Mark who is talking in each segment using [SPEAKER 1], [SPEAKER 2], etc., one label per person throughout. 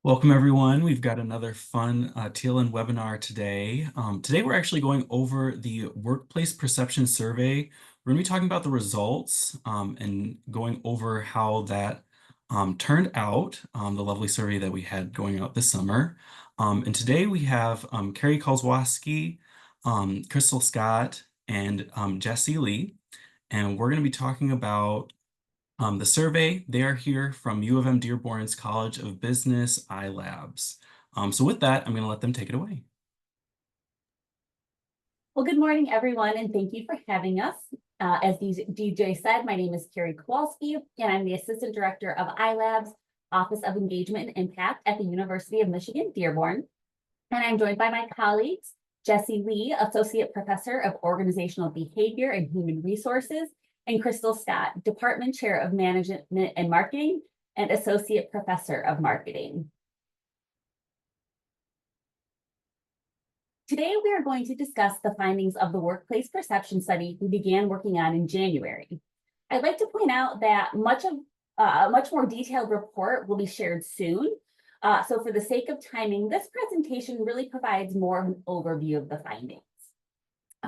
[SPEAKER 1] Welcome, everyone. We've got another fun TLN webinar today. Today, we're actually going over the Workplace Perception Survey. We're going to be talking about the results and going over how that turned out, the lovely survey that we had going out this summer. And today we have Carrie Kozłowski, Crystal Scott, and Jesse Lee. And we're going to be talking about the survey. They are here from U of M Dearborn's College of Business iLabs. So with that, I'm going to let them take it away.
[SPEAKER 2] Well, good morning, everyone, and thank you for having us. As DJ said, my name is Carrie Kowalski, and I'm the Assistant Director of iLabs, Office of Engagement and Impact at the University of Michigan, Dearborn. And I'm joined by my colleagues, Jesse Lee, Associate Professor of Organizational Behavior and Human Resources, and Crystal Scott, Department Chair of Management and Marketing and Associate Professor of Marketing. Today, we are going to discuss the findings of the workplace perception study we began working on in January. I'd like to point out that a much more detailed report will be shared soon. So for the sake of timing, this presentation really provides more of an overview of the findings.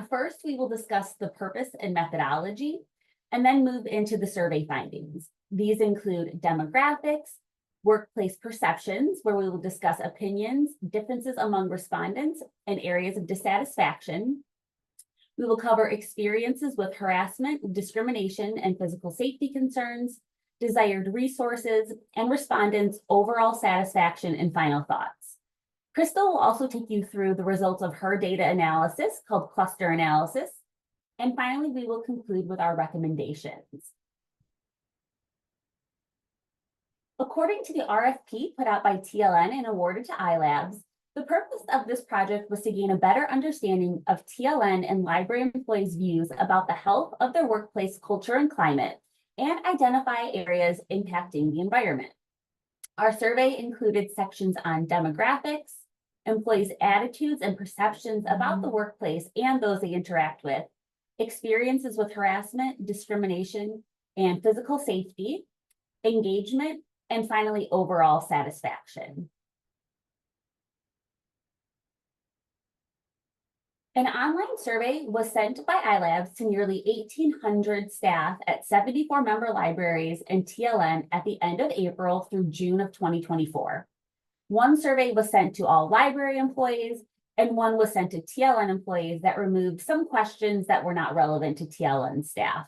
[SPEAKER 2] First, we will discuss the purpose and methodology, and then move into the survey findings. These include demographics, workplace perceptions, where we will discuss opinions, differences among respondents, and areas of dissatisfaction. We will cover experiences with harassment, discrimination, and physical safety concerns, desired resources, and respondents' overall satisfaction and final thoughts. Crystal will also take you through the results of her data analysis called cluster analysis. And finally, we will conclude with our recommendations. According to the RFP put out by TLN and awarded to iLabs, the purpose of this project was to gain a better understanding of TLN and library employees' views about the health of their workplace culture and climate, and identify areas impacting the environment. Our survey included sections on demographics, employees' attitudes and perceptions about the workplace and those they interact with, experiences with harassment, discrimination, and physical safety, engagement, and finally, overall satisfaction. An online survey was sent by iLabs to nearly 1,800 staff at 74 member libraries and TLN at the end of April through June of 2024. One survey was sent to all library employees, and one was sent to TLN employees that removed some questions that were not relevant to TLN staff.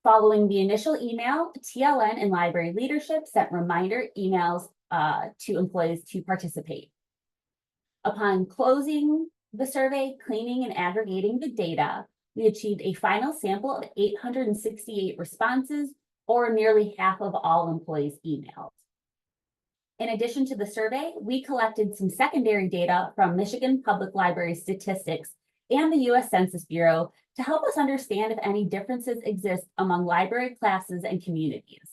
[SPEAKER 2] Following the initial email, TLN and library leadership sent reminder emails to employees to participate. Upon closing the survey, cleaning and aggregating the data, we achieved a final sample of 868 responses, or nearly half of all employees' emails. In addition to the survey, we collected some secondary data from Michigan Public Library Statistics and the U.S. Census Bureau to help us understand if any differences exist among library classes and communities.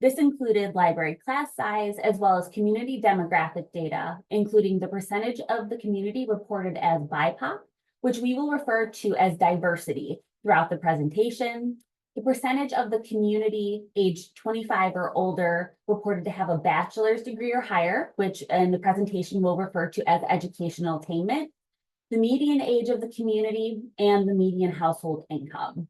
[SPEAKER 2] This included library class size as well as community demographic data, including the percentage of the community reported as BIPOC, which we will refer to as diversity throughout the presentation, the percentage of the community aged 25 or older reported to have a bachelor's degree or higher, which in the presentation we'll refer to as educational attainment, the median age of the community, and the median household income.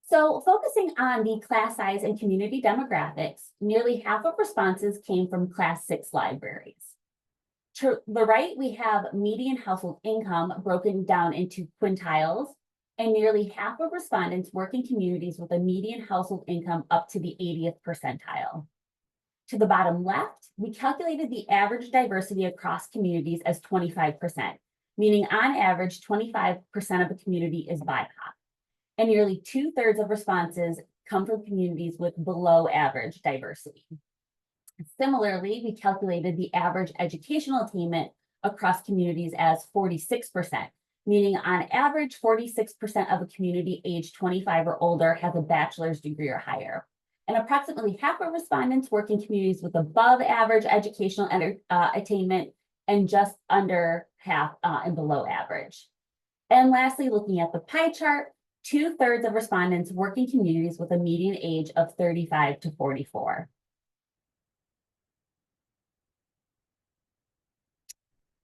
[SPEAKER 2] So focusing on the class size and community demographics, nearly half of responses came from Class 6 libraries. To the right, we have median household income broken down into quintiles, and nearly half of respondents work in communities with a median household income up to the 80th percentile. To the bottom left, we calculated the average diversity across communities as 25%, meaning on average, 25% of the community is BIPOC. And nearly 2/3 of responses come from communities with below average diversity. Similarly, we calculated the average educational attainment across communities as 46%, meaning on average, 46% of the community aged 25 or older has a bachelor's degree or higher. And approximately half of respondents work in communities with above average educational attainment and just under half in below average. And lastly, looking at the pie chart, 2/3 of respondents work in communities with a median age of 35 to 44.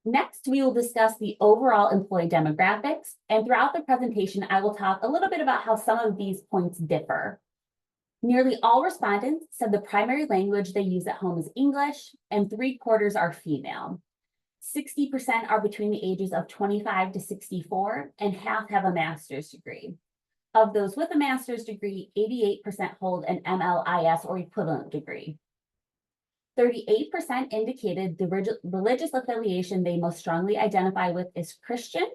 [SPEAKER 2] Next, we will discuss the overall employee demographics, and throughout the presentation, I will talk a little bit about how some of these points differ. Nearly all respondents said the primary language they use at home is English, and 3/4 are female. 60% are between the ages of 25 to 64, and half have a master's degree. Of those with a master's degree, 88% hold an MLIS or equivalent degree. 38% indicated the religious affiliation they most strongly identify with is Christian,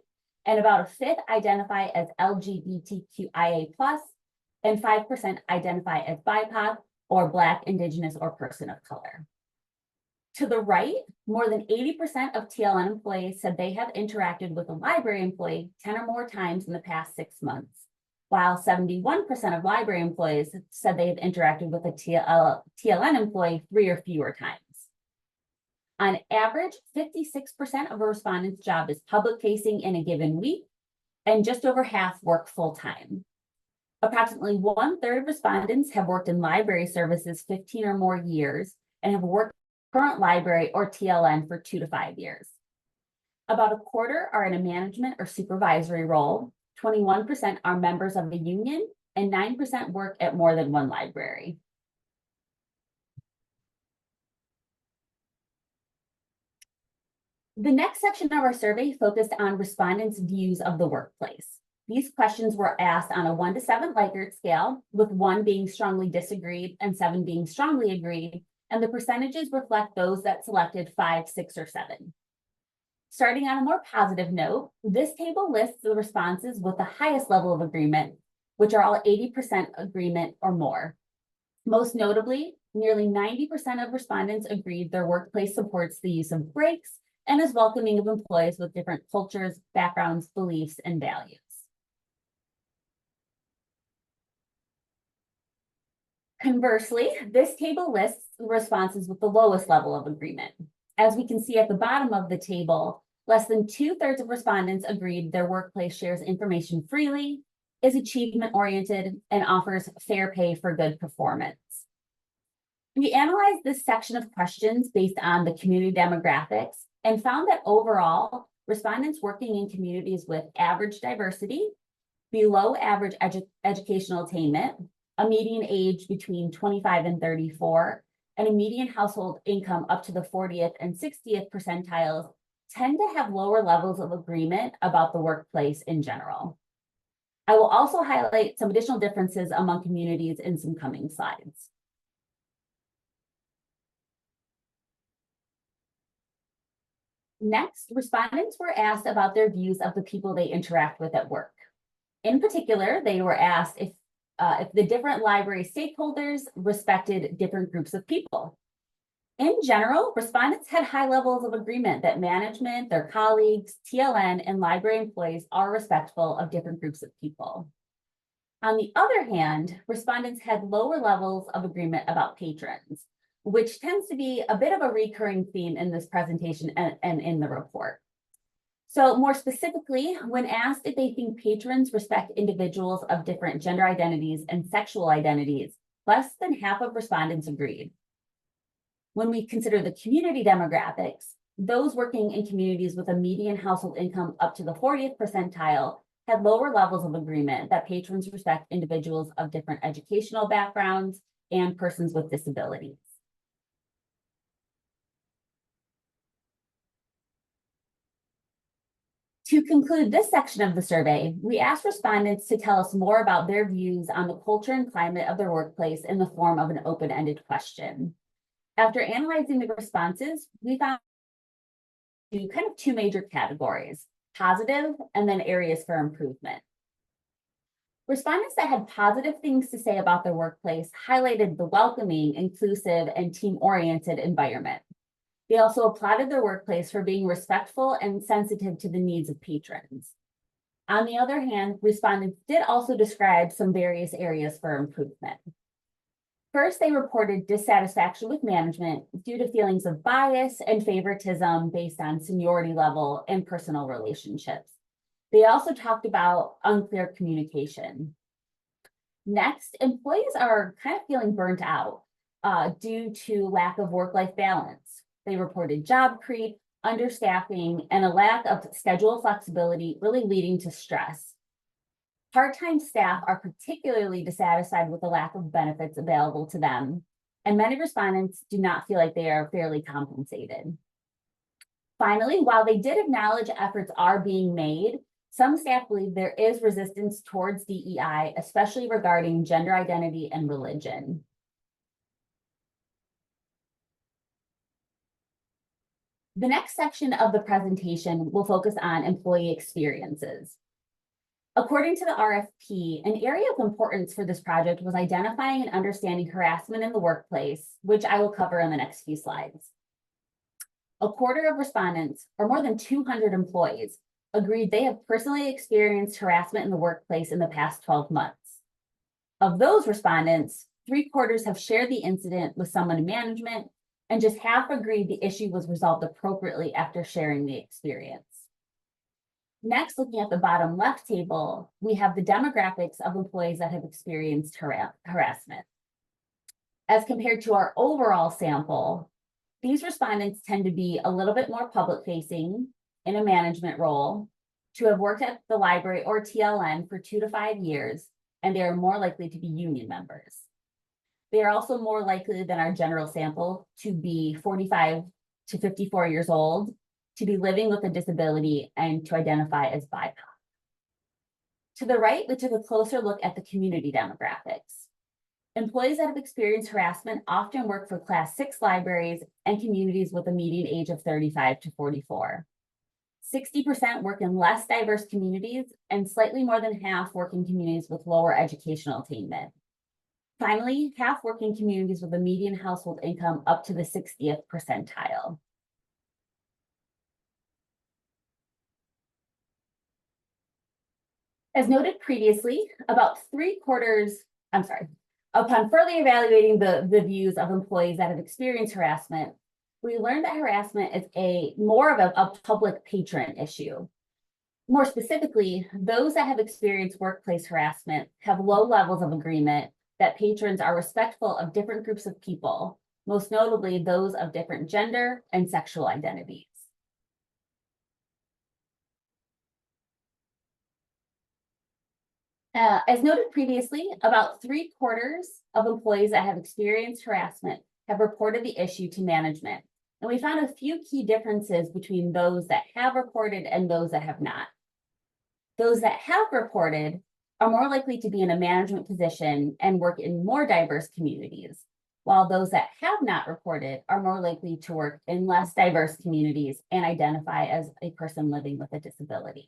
[SPEAKER 2] and about a fifth identify as LGBTQIA+, and 5% identify as BIPOC or Black, Indigenous, or person of color. To the right, more than 80% of TLN employees said they have interacted with a library employee 10 or more times in the past 6 months, while 71% of library employees said they have interacted with a TLN employee 3 or fewer times. On average, 56% of a respondent's job is public-facing in a given week, and just over half work full-time. Approximately 1/3 of respondents have worked in library services 15 or more years and have worked current library or TLN for 2 to 5 years. About a quarter are in a management or supervisory role, 21% are members of the union, and 9% work at more than one library. The next section of our survey focused on respondents' views of the workplace. These questions were asked on a 1 to 7 Likert scale, with 1 being strongly disagreed and 7 being strongly agreed, and the percentages reflect those that selected 5, 6, or 7. Starting on a more positive note, this table lists the responses with the highest level of agreement, which are all 80% agreement or more. Most notably, nearly 90% of respondents agreed their workplace supports the use of breaks and is welcoming of employees with different cultures, backgrounds, beliefs, and values. Conversely, this table lists the responses with the lowest level of agreement. As we can see at the bottom of the table, less than 2/3 of respondents agreed their workplace shares information freely, is achievement-oriented, and offers fair pay for good performance. We analyzed this section of questions based on the community demographics and found that overall, respondents working in communities with average diversity, below average educational attainment, a median age between 25 and 34, and a median household income up to the 40th and 60th percentiles tend to have lower levels of agreement about the workplace in general. I will also highlight some additional differences among communities in some coming slides. Next, respondents were asked about their views of the people they interact with at work. In particular, they were asked if the different library stakeholders respected different groups of people. In general, respondents had high levels of agreement that management, their colleagues, TLN, and library employees are respectful of different groups of people. On the other hand, respondents had lower levels of agreement about patrons, which tends to be a bit of a recurring theme in this presentation and in the report. So more specifically, when asked if they think patrons respect individuals of different gender identities and sexual identities, less than half of respondents agreed. When we consider the community demographics, those working in communities with a median household income up to the 40th percentile had lower levels of agreement that patrons respect individuals of different educational backgrounds and persons with disabilities. To conclude this section of the survey, we asked respondents to tell us more about their views on the culture and climate of their workplace in the form of an open-ended question. After analyzing the responses, we found two major categories: positive and then areas for improvement. Respondents that had positive things to say about their workplace highlighted the welcoming, inclusive, and team-oriented environment. They also applauded their workplace for being respectful and sensitive to the needs of patrons. On the other hand, respondents did also describe some various areas for improvement. First, they reported dissatisfaction with management due to feelings of bias and favoritism based on seniority level and personal relationships. They also talked about unclear communication. Next, employees are kind of feeling burnt out due to lack of work-life balance. They reported job creep, understaffing, and a lack of schedule flexibility, really leading to stress. Part-time staff are particularly dissatisfied with the lack of benefits available to them, and many respondents do not feel like they are fairly compensated. Finally, while they did acknowledge efforts are being made, some staff believe there is resistance towards DEI, especially regarding gender identity and religion. The next section of the presentation will focus on employee experiences. According to the RFP, an area of importance for this project was identifying and understanding harassment in the workplace, which I will cover in the next few slides. A quarter of respondents, or more than 200 employees, agreed they have personally experienced harassment in the workplace in the past 12 months. Of those respondents, 3/4 have shared the incident with someone in management, and just half agreed the issue was resolved appropriately after sharing the experience. Next, looking at the bottom left table, we have the demographics of employees that have experienced harassment. As compared to our overall sample, these respondents tend to be a little bit more public facing in a management role, to have worked at the library or TLN for 2 to 5 years, and they are more likely to be union members. They are also more likely than our general sample to be 45 to 54 years old, to be living with a disability, and to identify as BIPOC. To the right, we took a closer look at the community demographics. Employees that have experienced harassment often work for Class 6 libraries and communities with a median age of 35 to 44. 60% work in less diverse communities, and slightly more than half work in communities with lower educational attainment. Finally, half work in communities with a median household income up to the 60th percentile. As noted previously, about 3/4, upon further evaluating the views of employees that have experienced harassment, we learned that harassment is more of a public patron issue. More specifically, those that have experienced workplace harassment have low levels of agreement that patrons are respectful of different groups of people, most notably those of different gender and sexual identities. As noted previously, about 3/4 of employees that have experienced harassment have reported the issue to management. And we found a few key differences between those that have reported and those that have not. Those that have reported are more likely to be in a management position and work in more diverse communities, while those that have not reported are more likely to work in less diverse communities and identify as a person living with a disability.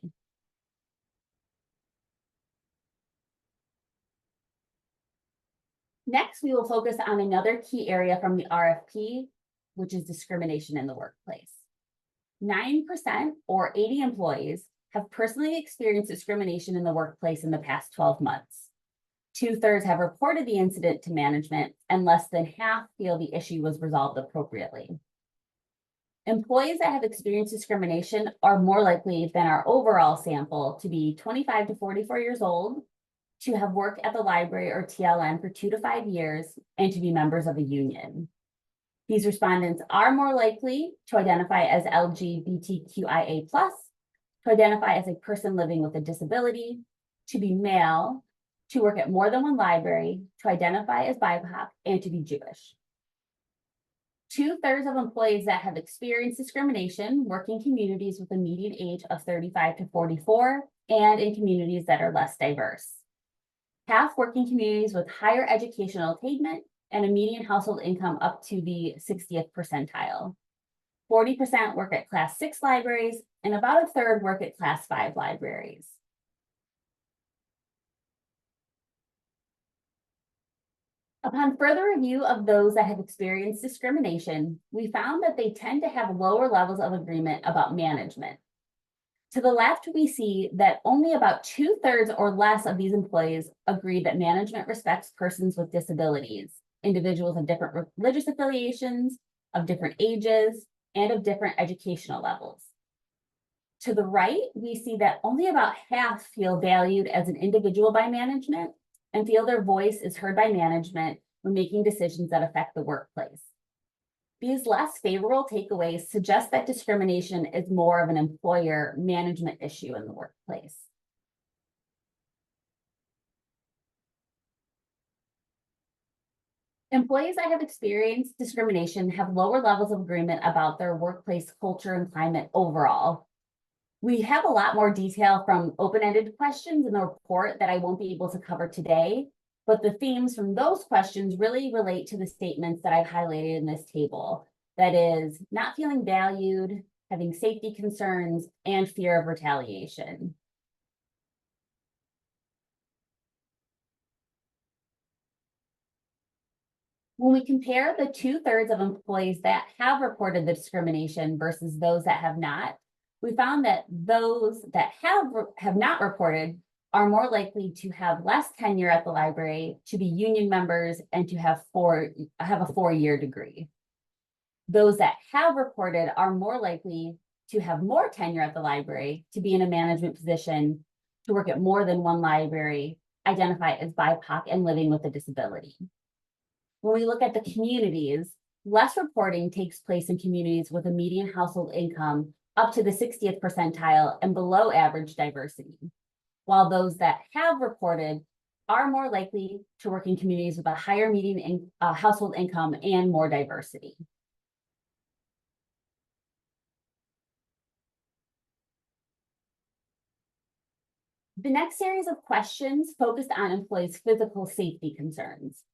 [SPEAKER 2] Next, we will focus on another key area from the RFP, which is discrimination in the workplace. 9%, or 80 employees, have personally experienced discrimination in the workplace in the past 12 months. 2/3 have reported the incident to management, and less than half feel the issue was resolved appropriately. Employees that have experienced discrimination are more likely than our overall sample to be 25 to 44 years old, to have worked at the library or TLN for 2 to 5 years, and to be members of a union. These respondents are more likely to identify as LGBTQIA+, to identify as a person living with a disability, to be male, to work at more than one library, to identify as BIPOC, and to be Jewish. 2/3 of employees that have experienced discrimination work in communities with a median age of 35 to 44, and in communities that are less diverse. Half work in communities with higher educational attainment and a median household income up to the 60th percentile. 40% work at Class 6 libraries, and about a third work at Class 5 libraries. Upon further review of those that have experienced discrimination, we found that they tend to have lower levels of agreement about management. To the left, we see that only about 2/3 or less of these employees agree that management respects persons with disabilities, individuals of different religious affiliations, of different ages, and of different educational levels. To the right, we see that only about half feel valued as an individual by management and feel their voice is heard by management when making decisions that affect the workplace. These less favorable takeaways suggest that discrimination is more of an employer management issue in the workplace. Employees that have experienced discrimination have lower levels of agreement about their workplace culture and climate overall. We have a lot more detail from open-ended questions in the report that I won't be able to cover today, but the themes from those questions really relate to the statements that I've highlighted in this table. That is, not feeling valued, having safety concerns, and fear of retaliation. When we compare the 2/3 of employees that have reported the discrimination versus those that have not, we found that those that have not reported are more likely to have less tenure at the library, to be union members, and to have a 4-year degree. Those that have reported are more likely to have more tenure at the library, to be in a management position, to work at more than one library, identify as BIPOC, and living with a disability. When we look at the communities, less reporting takes place in communities with a median household income up to the 60th percentile and below average diversity, while those that have reported are more likely to work in communities with a higher median household income and more diversity. The next series of questions focused on employees' physical safety concerns.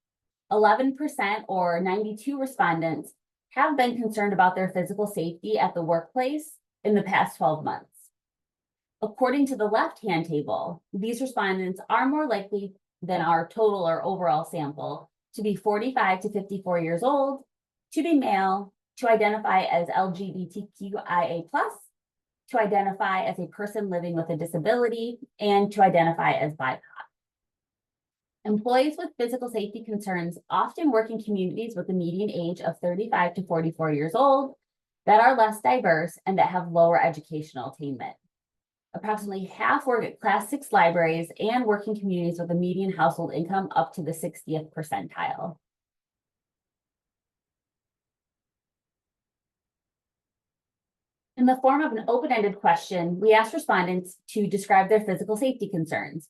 [SPEAKER 2] 11% or 92 respondents have been concerned about their physical safety at the workplace in the past 12 months. According to the left-hand table, these respondents are more likely than our total or overall sample to be 45 to 54 years old, to be male, to identify as LGBTQIA+, to identify as a person living with a disability, and to identify as BIPOC. Employees with physical safety concerns often work in communities with a median age of 35 to 44 years old that are less diverse and that have lower educational attainment. Approximately half work at Class 6 libraries and work in communities with a median household income up to the 60th percentile. In the form of an open-ended question, we asked respondents to describe their physical safety concerns,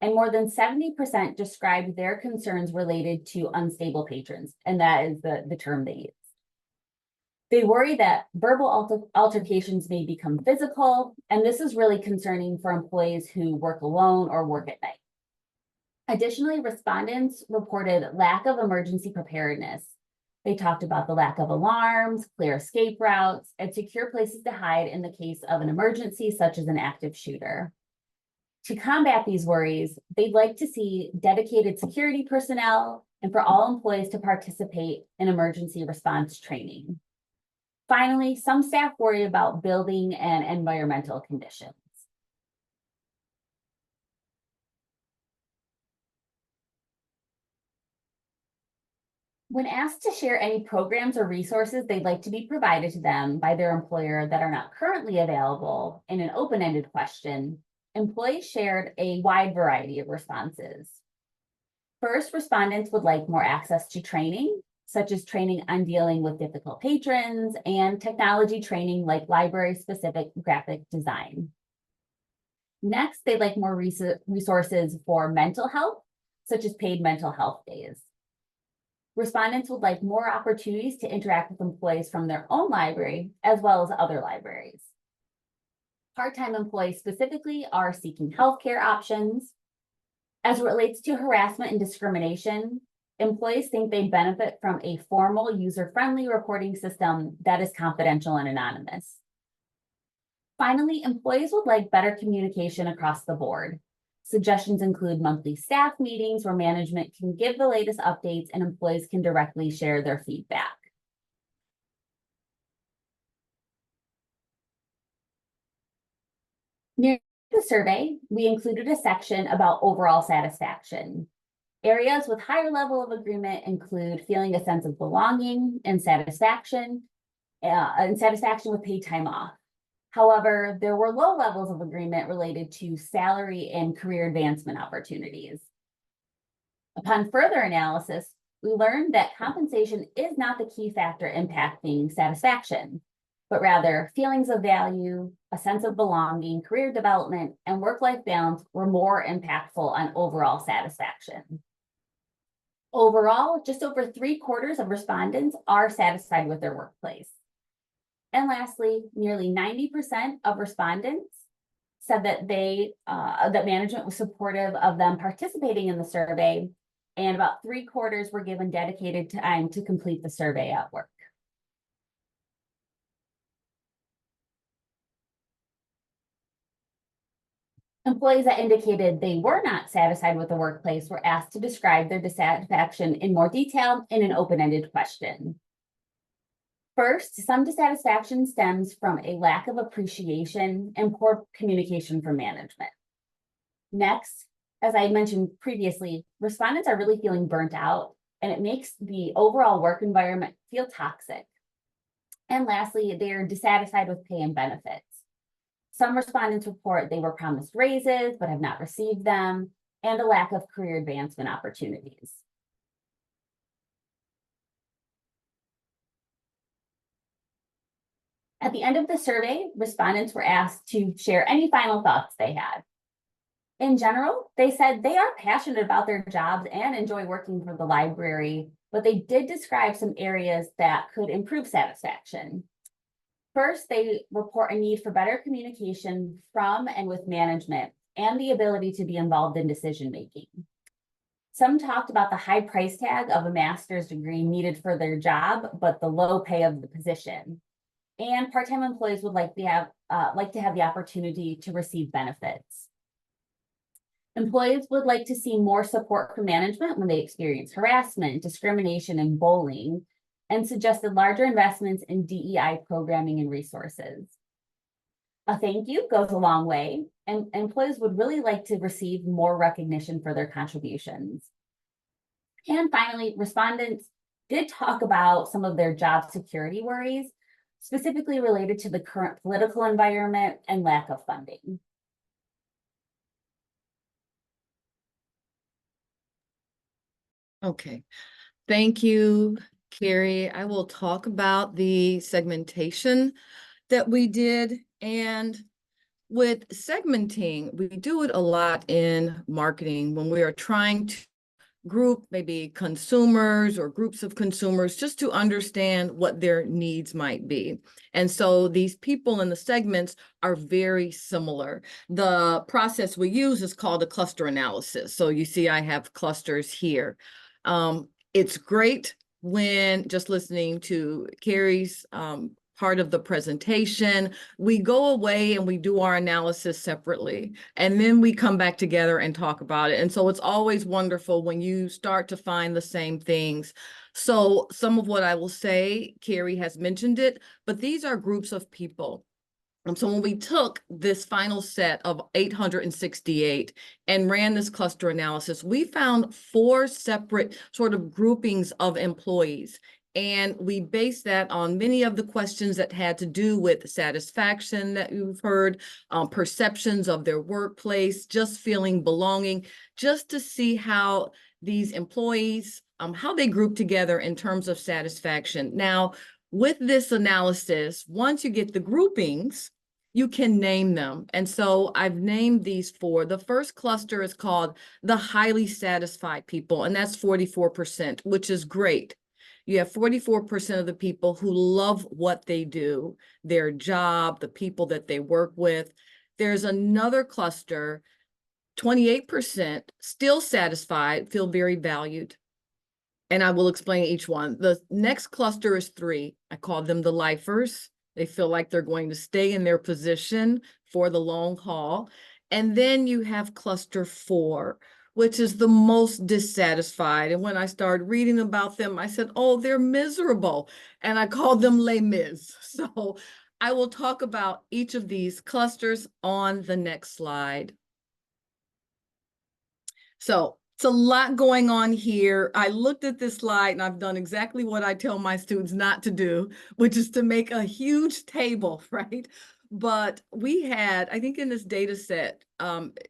[SPEAKER 2] and more than 70% described their concerns related to unstable patrons, and that is the term they use. They worry that verbal altercations may become physical, and this is really concerning for employees who work alone or work at night. Additionally, respondents reported lack of emergency preparedness. They talked about the lack of alarms, clear escape routes, and secure places to hide in the case of an emergency, such as an active shooter. To combat these worries, they'd like to see dedicated security personnel and for all employees to participate in emergency response training. Finally, some staff worry about building and environmental conditions. When asked to share any programs or resources they'd like to be provided to them by their employer that are not currently available in an open-ended question, employees shared a wide variety of responses. First, respondents would like more access to training, such as training on dealing with difficult patrons and technology training like library-specific graphic design. Next, they'd like more resources for mental health, such as paid mental health days. Respondents would like more opportunities to interact with employees from their own library, as well as other libraries. Part-time employees specifically are seeking healthcare options. As it relates to harassment and discrimination, employees think they benefit from a formal, user-friendly reporting system that is confidential and anonymous. Finally, employees would like better communication across the board. Suggestions include monthly staff meetings where management can give the latest updates and employees can directly share their feedback. Near the survey, we included a section about overall satisfaction. Areas with higher level of agreement include feeling a sense of belonging and satisfaction with paid time off. However, there were low levels of agreement related to salary and career advancement opportunities. Upon further analysis, we learned that compensation is not the key factor impacting satisfaction, but rather feelings of value, a sense of belonging, career development, and work-life balance were more impactful on overall satisfaction. Overall, just over 3/4 of respondents are satisfied with their workplace. And lastly, nearly 90% of respondents said that that management was supportive of them participating in the survey, and about 3/4 were given dedicated time to complete the survey at work. Employees that indicated they were not satisfied with the workplace were asked to describe their dissatisfaction in more detail in an open-ended question. First, some dissatisfaction stems from a lack of appreciation and poor communication from management. Next, as I mentioned previously, respondents are really feeling burnt out, and it makes the overall work environment feel toxic. And lastly, they're dissatisfied with pay and benefits. Some respondents report they were promised raises but have not received them, and a lack of career advancement opportunities. At the end of the survey, respondents were asked to share any final thoughts they had. In general, they said they are passionate about their jobs and enjoy working for the library, but they did describe some areas that could improve satisfaction. First, they report a need for better communication from and with management and the ability to be involved in decision making. Some talked about the high price tag of a master's degree needed for their job, but the low pay of the position. And part-time employees would like to have the opportunity to receive benefits. Employees would like to see more support from management when they experience harassment, discrimination, and bullying, and suggested larger investments in DEI programming and resources. A thank you goes a long way, and employees would really like to receive more recognition for their contributions. And finally, respondents did talk about some of their job security worries, specifically related to the current political environment and lack of funding.
[SPEAKER 3] Okay, thank you, Carrie. I will talk about the segmentation that we did. And with segmenting, we do it a lot in marketing when we are trying to group maybe consumers or groups of consumers just to understand what their needs might be. And so these people in the segments are very similar. The process we use is called a cluster analysis. So you see I have clusters here. It's great when just listening to Carrie's part of the presentation, we go away and we do our analysis separately, and then we come back together and talk about it. And so it's always wonderful when you start to find the same things. So some of what I will say, Carrie has mentioned it, but these are groups of people. So when we took this final set of 868 and ran this cluster analysis, we found 4 separate sort of groupings of employees. And we based that on many of the questions that had to do with satisfaction that you've heard, perceptions of their workplace, just feeling belonging, just to see how these employees, how they group together in terms of satisfaction. Now, with this analysis, once you get the groupings, you can name them. And so I've named these 4. The first cluster is called the highly satisfied people, and that's 44%, which is great. You have 44% of the people who love what they do, their job, the people that they work with. There's another cluster, 28% still satisfied, feel very valued. And I will explain each one. The next cluster is 3. I call them the lifers. They feel like they're going to stay in their position for the long haul. And then you have cluster 4, which is the most dissatisfied. And when I started reading about them, I said, oh, they're miserable. And I called them les mis. So I will talk about each of these clusters on the next slide. So it's a lot going on here. I looked at this slide and I've done exactly what I tell my students not to do, which is to make a huge table, right? But we had, I think in this data set,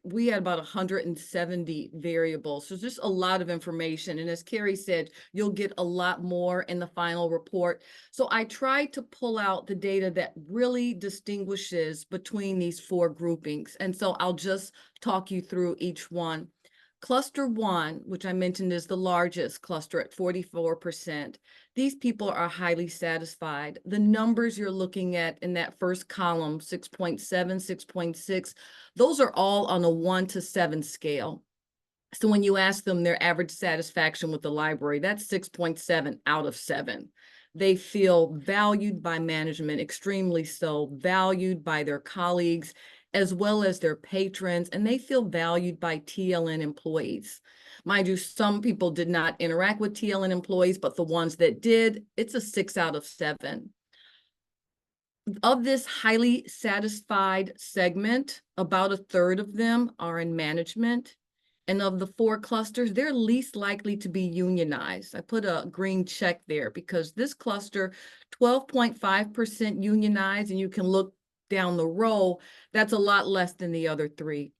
[SPEAKER 3] we had about 170 variables. So just a lot of information. And as Carrie said, you'll get a lot more in the final report. So I tried to pull out the data that really distinguishes between these four groupings. And so I'll just talk you through each one. Cluster 1, which I mentioned is the largest cluster at 44%. These people are highly satisfied. The numbers you're looking at in that first column, 6.7, 6.6, those are all on a 1 to 7 scale. So when you ask them their average satisfaction with the library, that's 6.7 out of 7. They feel valued by management, extremely so, valued by their colleagues, as well as their patrons, and they feel valued by TLN employees. Mind you, some people did not interact with TLN employees, but the ones that did, it's a 6 out of 7. Of this highly satisfied segment, about a third of them are in management. And of the 4 clusters, they're least likely to be unionized. I put a green check there because this cluster, 12.5% unionized, and you can look down the row, that's a lot less than the other 3.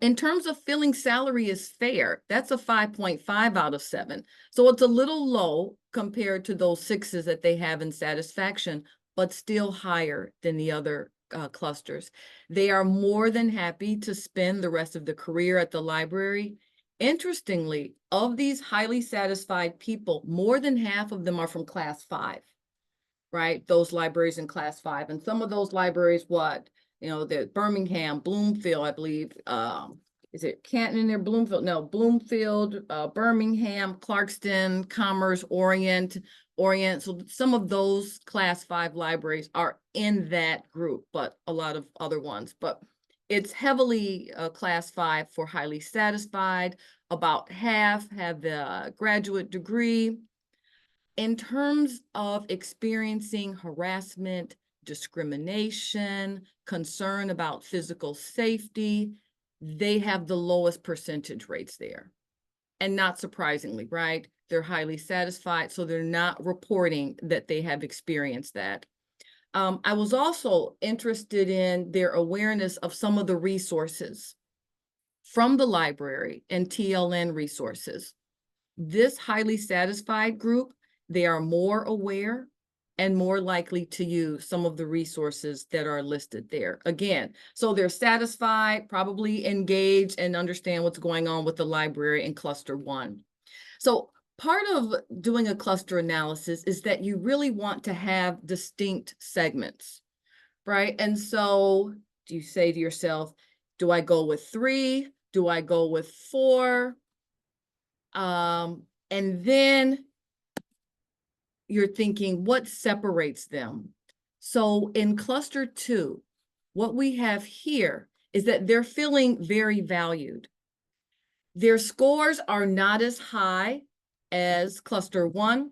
[SPEAKER 3] In terms of feeling salary is fair, that's a 5.5 out of 7. So it's a little low compared to those 6s that they have in satisfaction, but still higher than the other clusters. They are more than happy to spend the rest of their career at the library. Interestingly, of these highly satisfied people, more than half of them are from class 5, right? Those libraries in class 5. And some of those libraries, the Birmingham, Bloomfield, I believe, is it Canton in there? Bloomfield, no, Bloomfield, Birmingham, Clarkston, Commerce, Orient. So some of those class 5 libraries are in that group, but a lot of other ones. But it's heavily class 5 for highly satisfied. About half have the graduate degree. In terms of experiencing harassment, discrimination, concern about physical safety, they have the lowest percentage rates there. And not surprisingly, right? They're highly satisfied, so they're not reporting that they have experienced that. I was also interested in their awareness of some of the resources from the library and TLN resources. This highly satisfied group, they are more aware and more likely to use some of the resources that are listed there. Again, so they're satisfied, probably engaged, and understand what's going on with the library in cluster 1. So part of doing a cluster analysis is that you really want to have distinct segments, right? And so do you say to yourself, do I go with 3? Do I go with 4? And then you're thinking, what separates them? So in cluster 2, what we have here is that they're feeling very valued. Their scores are not as high as cluster 1,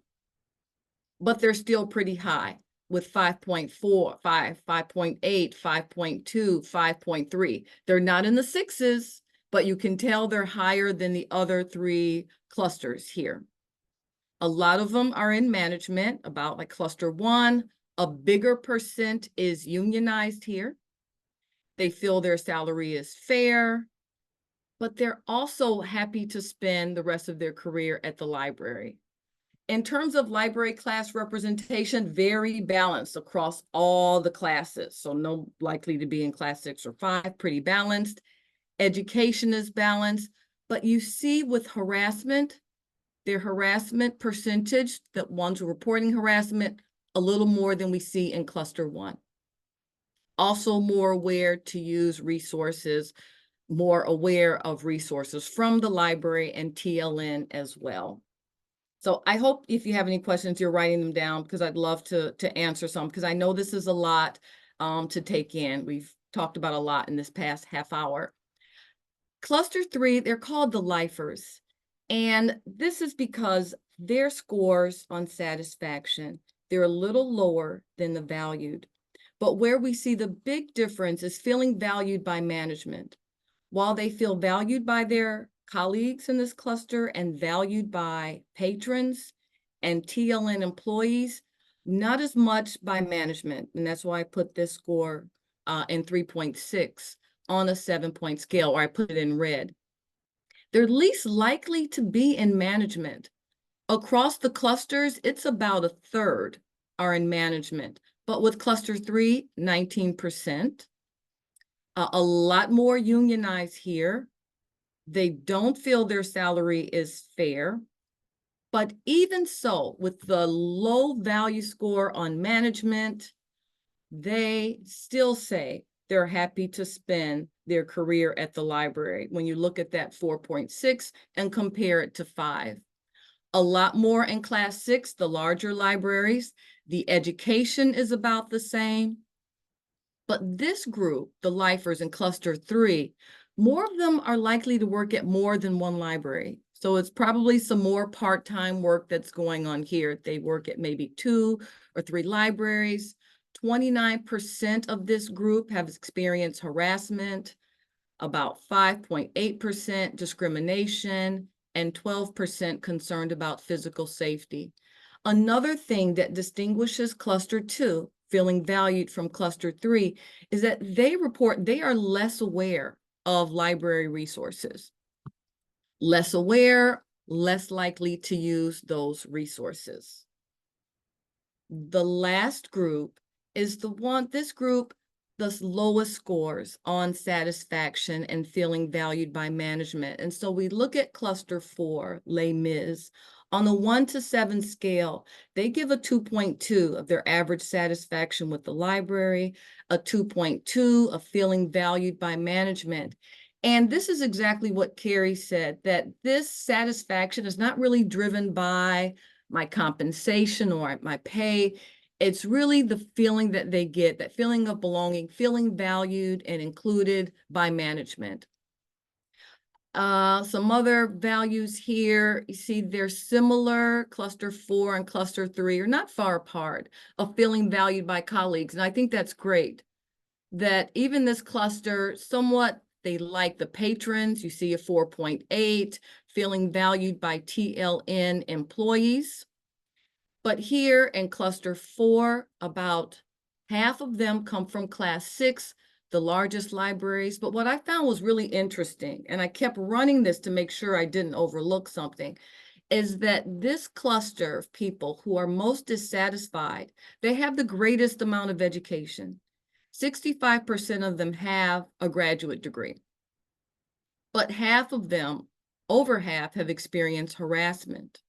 [SPEAKER 3] but they're still pretty high with 5.4, 5.8, 5.2, 5.3. They're not in the 6s, but you can tell they're higher than the other 3 clusters here. A lot of them are in management, about like cluster 1. A bigger percent is unionized here. They feel their salary is fair, but they're also happy to spend the rest of their career at the library. In terms of library class representation, very balanced across all the classes. So no likely to be in class 6 or 5, pretty balanced. Education is balanced, but you see with harassment, their harassment percentage, the ones reporting harassment, a little more than we see in cluster 1. Also more aware to use resources, more aware of resources from the library and TLN as well. So I hope if you have any questions, you're writing them down because I'd love to answer some, because I know this is a lot to take in. We've talked about a lot in this past half hour. Cluster 3, they're called the lifers. And this is because their scores on satisfaction, they're a little lower than the valued. But where we see the big difference is feeling valued by management. While they feel valued by their colleagues in this cluster and valued by patrons and TLN employees, not as much by management. And that's why I put this score in 3.6 on a 7-point scale, or I put it in red. They're least likely to be in management. Across the clusters, it's about a third are in management, but with cluster 3, 19%. A lot more unionized here. They don't feel their salary is fair. But even so, with the low value score on management, they still say they're happy to spend their career at the library. When you look at that 4.6 and compare it to 5. A lot more in class 6, the larger libraries. The education is about the same. But this group, the lifers in cluster 3, more of them are likely to work at more than one library. So it's probably some more part-time work that's going on here. They work at maybe 2 or 3 libraries. 29% of this group have experienced harassment, about 5.8% discrimination, and 12% concerned about physical safety. Another thing that distinguishes cluster 2, feeling valued, from cluster 3 is that they report they are less aware of library resources. Less aware, less likely to use those resources. The last group is this group, the lowest scores on satisfaction and feeling valued by management. And so we look at cluster 4, Les Mis. On a 1 to 7 scale, they give a 2.2 of their average satisfaction with the library, a 2.2 of feeling valued by management. And this is exactly what Carrie said, that this satisfaction is not really driven by my compensation or my pay. It's really the feeling that they get, that feeling of belonging, feeling valued and included by management. Some other values here, you see they're similar. Cluster 4 and cluster 3 are not far apart, of feeling valued by colleagues. And I think that's great that even this cluster, somewhat, they like the patrons. You see a 4.8, feeling valued by TLN employees. But here in cluster 4, about half of them come from class 6, the largest libraries. But what I found was really interesting, and I kept running this to make sure I didn't overlook something, is that this cluster of people who are most dissatisfied, they have the greatest amount of education. 65% of them have a graduate degree, but half of them, over half, have experienced harassment.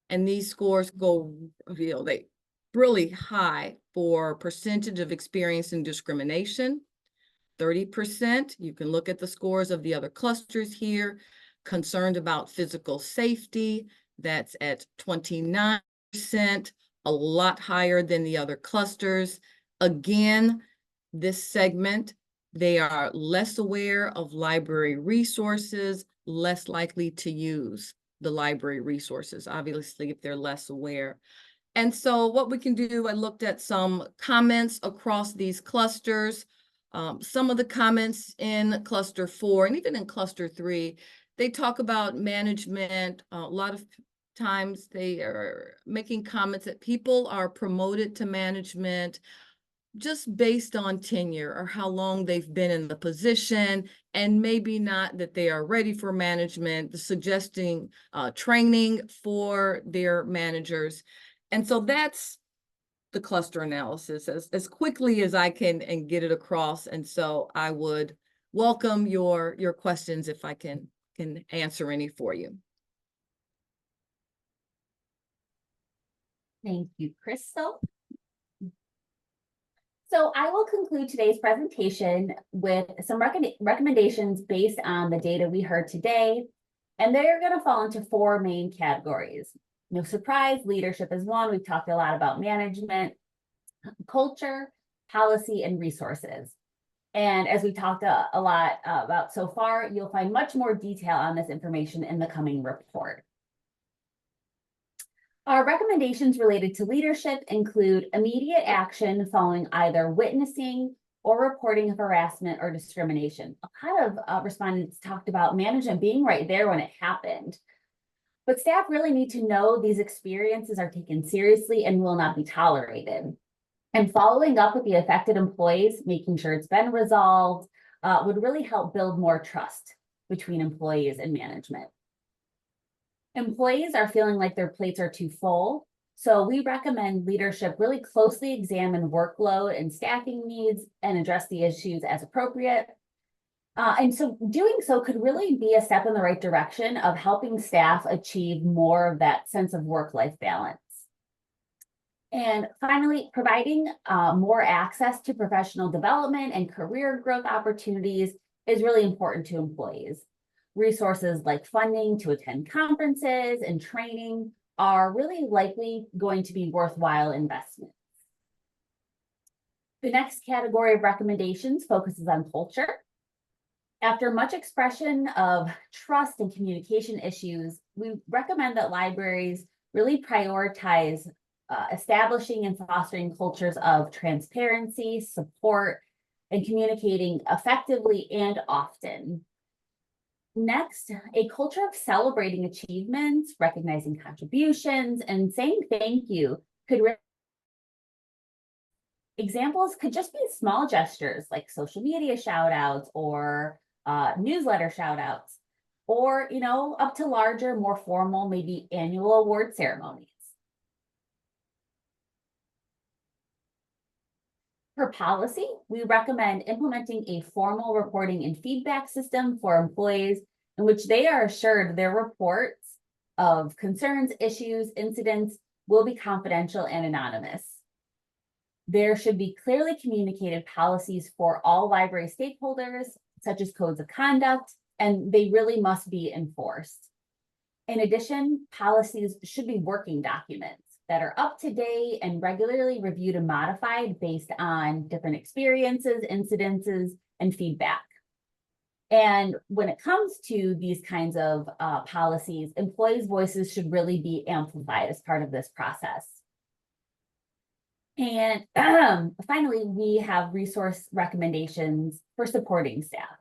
[SPEAKER 3] And these scores go, they really high for percentage of experiencing discrimination, 30%. You can look at the scores of the other clusters here. Concerned about physical safety, that's at 29%, a lot higher than the other clusters. Again, this segment, they are less aware of library resources, less likely to use the library resources, obviously, if they're less aware. And so what we can do, I looked at some comments across these clusters. Some of the comments in cluster 4 and even in cluster 3, they talk about management. A lot of times they are making comments that people are promoted to management just based on tenure or how long they've been in the position, and maybe not that they are ready for management, suggesting training for their managers. And so that's the cluster analysis as quickly as I can and get it across. And so I would welcome your questions if I can answer any for you.
[SPEAKER 2] Thank you, Crystal. So I will conclude today's presentation with some recommendations based on the data we heard today, and they're going to fall into 4 main categories. No surprise, leadership is one. We've talked a lot about management, culture, policy, and resources. And as we talked a lot about so far, you'll find much more detail on this information in the coming report. Our recommendations related to leadership include immediate action following either witnessing or reporting of harassment or discrimination. A lot of respondents talked about management being right there when it happened. But staff really need to know these experiences are taken seriously and will not be tolerated. And following up with the affected employees, making sure it's been resolved, would really help build more trust between employees and management. Employees are feeling like their plates are too full, so we recommend leadership really closely examine workload and staffing needs and address the issues as appropriate. And so doing so could really be a step in the right direction of helping staff achieve more of that sense of work-life balance. And finally, providing more access to professional development and career growth opportunities is really important to employees. Resources like funding to attend conferences and training are really likely going to be worthwhile investments. The next category of recommendations focuses on culture. After much expression of trust and communication issues, we recommend that libraries really prioritize establishing and fostering cultures of transparency, support, and communicating effectively and often. Next, a culture of celebrating achievements, recognizing contributions, and saying thank you could examples could just be small gestures like social media shout outs or newsletter shout outs, or up to larger, more formal, maybe annual award ceremonies. For policy, we recommend implementing a formal reporting and feedback system for employees in which they are assured their reports of concerns, issues, incidents will be confidential and anonymous. There should be clearly communicated policies for all library stakeholders, such as codes of conduct, and they really must be enforced. In addition, policies should be working documents that are up to date and regularly reviewed and modified based on different experiences, incidences, and feedback. And when it comes to these kinds of policies, employees' voices should really be amplified as part of this process. And finally, we have resource recommendations for supporting staff.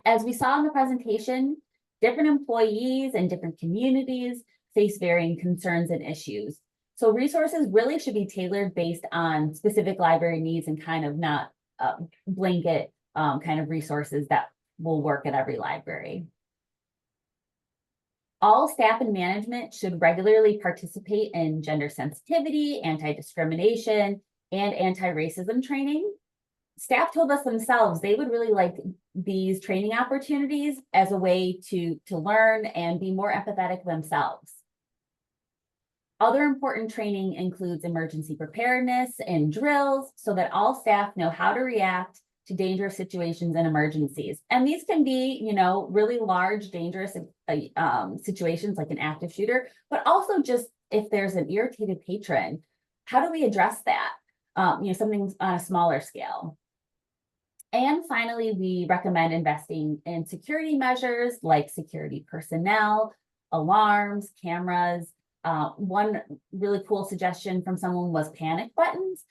[SPEAKER 2] As we saw in the presentation, different employees and different communities face varying concerns and issues. So resources really should be tailored based on specific library needs and kind of not blanket kind of resources that will work at every library. All staff and management should regularly participate in gender sensitivity, anti-discrimination, and anti-racism training. Staff told us themselves they would really like these training opportunities as a way to learn and be more empathetic themselves. Other important training includes emergency preparedness and drills so that all staff know how to react to dangerous situations and emergencies. And these can be, really large, dangerous situations like an active shooter, but also just if there's an irritated patron, how do we address that? Something on a smaller scale. And finally, we recommend investing in security measures like security personnel, alarms, cameras. One really cool suggestion from someone was panic buttons,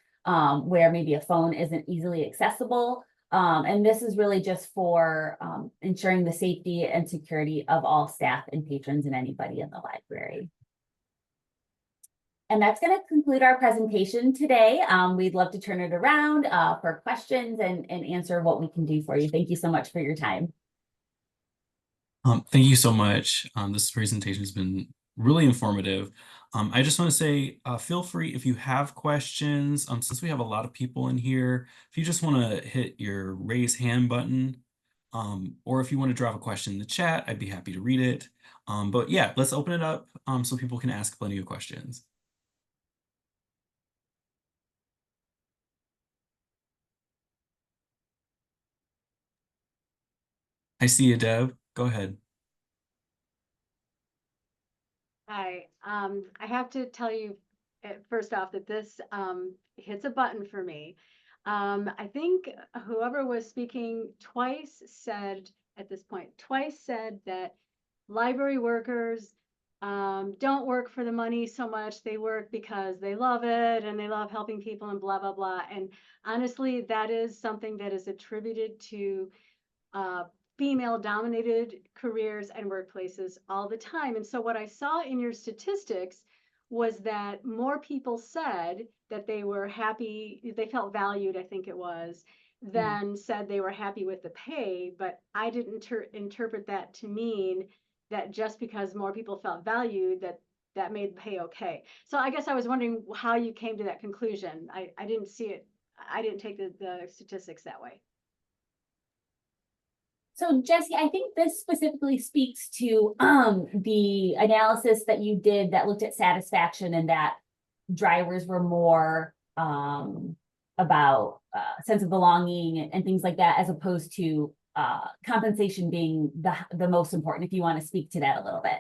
[SPEAKER 2] where maybe a phone isn't easily accessible. And this is really just for ensuring the safety and security of all staff and patrons and anybody in the library. And that's going to conclude our presentation today. We'd love to turn it around for questions and answer what we can do for you. Thank you so much for your time.
[SPEAKER 1] Thank you so much. This presentation has been really informative. I just want to say, feel free if you have questions, since we have a lot of people in here, if you just want to hit your raise hand button, or if you want to drop a question in the chat, I'd be happy to read it. But yeah, let's open it up so people can ask plenty of questions. I see you, Deb. Go ahead.
[SPEAKER 4] Hi, I have to tell you first off that this hits a button for me. I think whoever was speaking twice said that library workers don't work for the money so much. They work because they love it and they love helping people and blah, blah, blah. And honestly, that is something that is attributed to female-dominated careers and workplaces all the time. And so what I saw in your statistics was that more people said that they were happy, they felt valued, I think it was, than said they were happy with the pay. But I didn't interpret that to mean that just because more people felt valued, that made pay okay. So I guess I was wondering how you came to that conclusion. I didn't see it. I didn't take the statistics that way.
[SPEAKER 2] So Jesse, I think this specifically speaks to the analysis that you did that looked at satisfaction and that drivers were more about sense of belonging and things like that, as opposed to compensation being the most important. If you want to speak to that a little bit.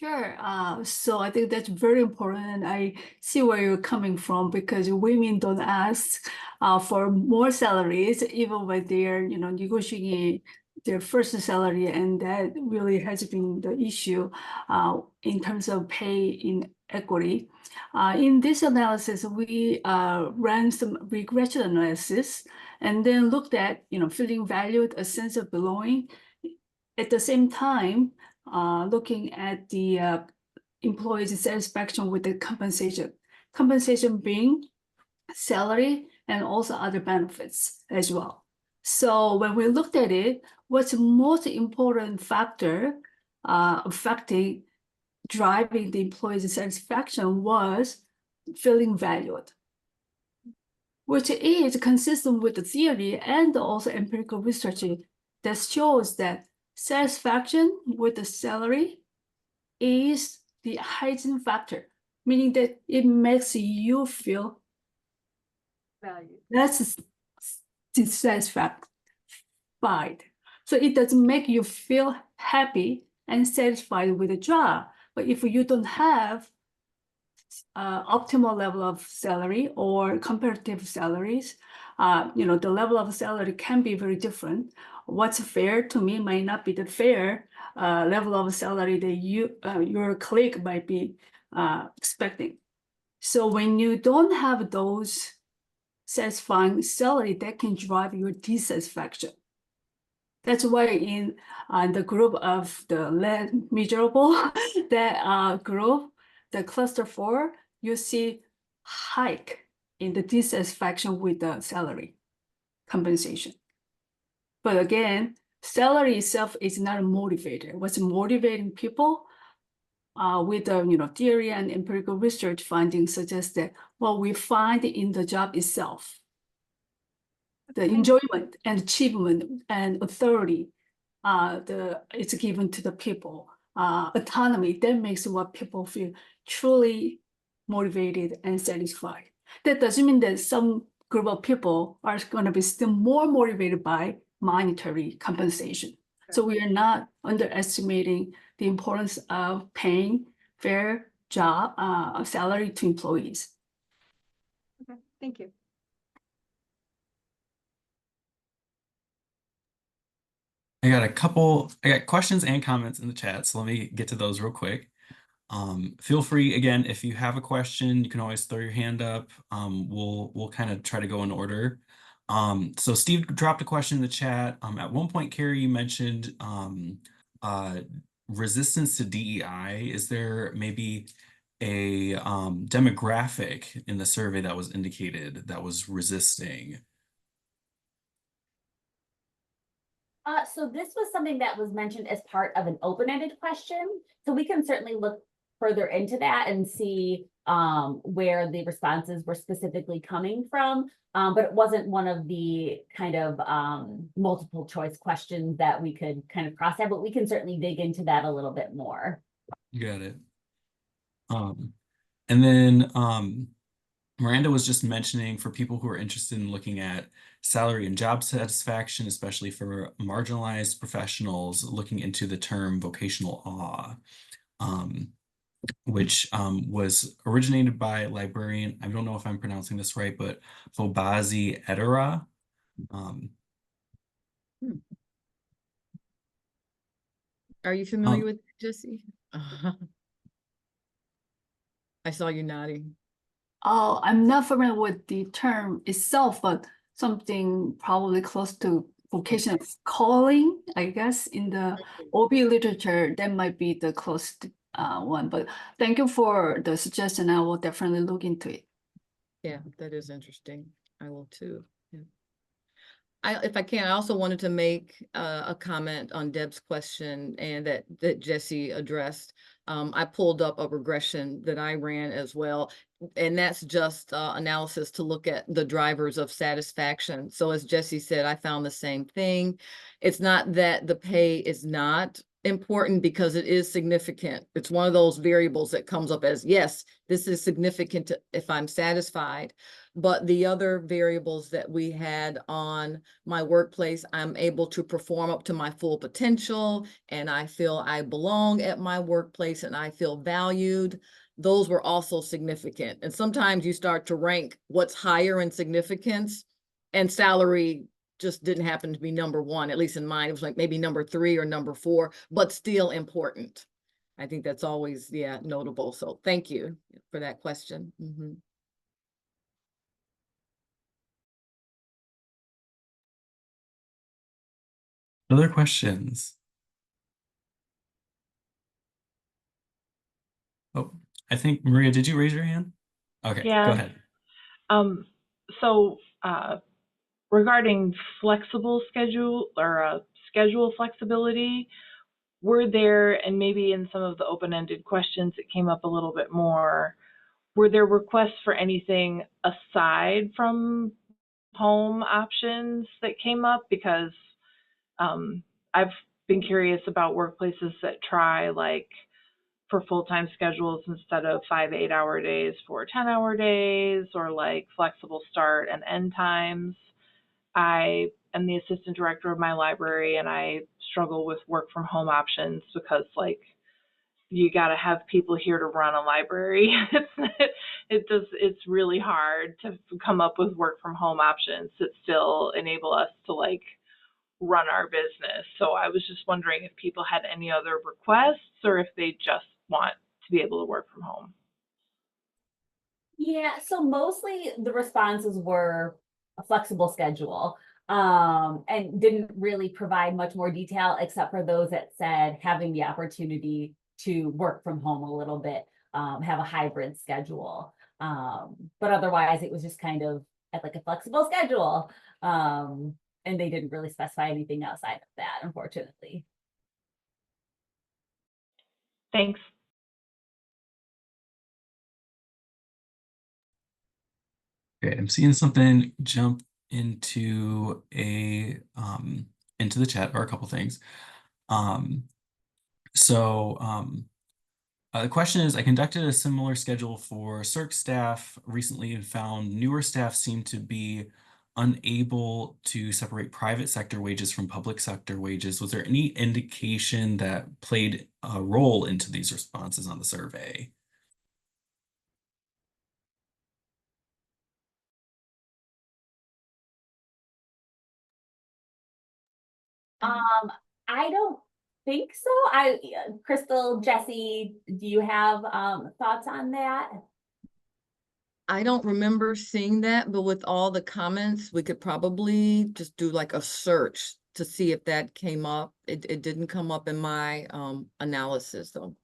[SPEAKER 5] Sure. So I think that's very important. And I see where you're coming from, because women don't ask for more salaries, even when they're, negotiating their first salary. And that really has been the issue in terms of pay inequity. In this analysis, we ran some regression analysis and then looked at, feeling valued, a sense of belonging. At the same time, looking at the employees' satisfaction with the compensation being salary and also other benefits as well. So when we looked at it, what's the most important factor affecting driving the employees' satisfaction was feeling valued, which is consistent with the theory and also empirical research that shows that satisfaction with the salary is the hygiene factor, meaning that it makes you feel
[SPEAKER 4] Valued.
[SPEAKER 5] less dissatisfied. So it doesn't make you feel happy and satisfied with the job. But if you don't have optimal level of salary or comparative salaries, the level of salary can be very different. What's fair to me might not be the fair level of salary that your colleague might be expecting. So when you don't have those satisfying salary, that can drive your dissatisfaction. That's why in the group of the less miserable, that group, the cluster 4, you see hike in the dissatisfaction with the salary compensation. But again, salary itself is not a motivator. What's motivating people with the theory and empirical research findings suggests that what we find in the job itself, the enjoyment and achievement and authority, it's given to the people. Autonomy, that makes what people feel truly motivated and satisfied. That doesn't mean that some group of people are going to be still more motivated by monetary compensation. So we are not underestimating the importance of paying fair job salary to employees.
[SPEAKER 4] Okay, thank you.
[SPEAKER 1] I got questions and comments in the chat, so let me get to those real quick. Feel free, again, if you have a question, you can always throw your hand up. We'll kind of try to go in order. So Steve dropped a question in the chat. At one point, Carrie, you mentioned resistance to DEI. Is there maybe a demographic in the survey that was indicated that was resisting?
[SPEAKER 2] So this was something that was mentioned as part of an open-ended question. So we can certainly look further into that and see where the responses were specifically coming from. But it wasn't one of the kind of multiple choice questions that we could kind of cross out, but we can certainly dig into that a little bit more.
[SPEAKER 1] Got it. And then Miranda was just mentioning, for people who are interested in looking at salary and job satisfaction, especially for marginalized professionals, looking into the term vocational awe, which was originated by librarian, I don't know if I'm pronouncing this right, but Fobazi Edera.
[SPEAKER 3] Are you familiar with Jesse? I saw you nodding.
[SPEAKER 5] Oh, I'm not familiar with the term itself, but something probably close to vocation of calling, I guess, in the OB literature, that might be the closest one. But thank you for the suggestion. I will definitely look into it.
[SPEAKER 3] Yeah, that is interesting. I will too. Yeah. If I can, I also wanted to make a comment on Deb's question and that Jesse addressed. I pulled up a regression that I ran as well, and that's just analysis to look at the drivers of satisfaction. So as Jesse said, I found the same thing. It's not that the pay is not important because it is significant. It's one of those variables that comes up as, yes, this is significant if I'm satisfied. But the other variables that we had on my workplace, I'm able to perform up to my full potential, and I feel I belong at my workplace and I feel valued. Those were also significant. And sometimes you start to rank what's higher in significance, and salary just didn't happen to be number one, at least in mine. It was like maybe number 3 or number 4, but still important. I think that's always, yeah, notable. So thank you for that question.
[SPEAKER 1] Other questions? Oh, I think Maria, did you raise your hand? Okay, go
[SPEAKER 6] Yeah.
[SPEAKER 1] ahead.
[SPEAKER 6] So regarding flexible schedule or schedule flexibility, were there, and maybe in some of the open-ended questions it came up a little bit more, were there requests for anything aside from home options that came up? Because I've been curious about workplaces that try like for full-time schedules instead of 5 8-hour days for 10-hour days, or like flexible start and end times. I am the assistant director of my library, and I struggle with work from home options because like you got to have people here to run a library. It's really hard to come up with work from home options that still enable us to like run our business. So I was just wondering if people had any other requests or if they just want to be able to work from home.
[SPEAKER 2] Yeah, so mostly the responses were a flexible schedule, and didn't really provide much more detail except for those that said having the opportunity to work from home a little bit, have a hybrid schedule. But otherwise it was just kind of at like a flexible schedule. And they didn't really specify anything outside of that, unfortunately.
[SPEAKER 6] Thanks.
[SPEAKER 1] Okay, I'm seeing something jump into the chat, or a couple things. So the question is, I conducted a similar schedule for circ staff recently and found newer staff seem to be unable to separate private sector wages from public sector wages. Was there any indication that played a role into these responses on the survey?
[SPEAKER 2] I don't think so. Crystal, Jesse, do you have thoughts on that?
[SPEAKER 3] I don't remember seeing that, but with all the comments, we could probably just do like a search to see if that came up. It didn't come up in my analysis though.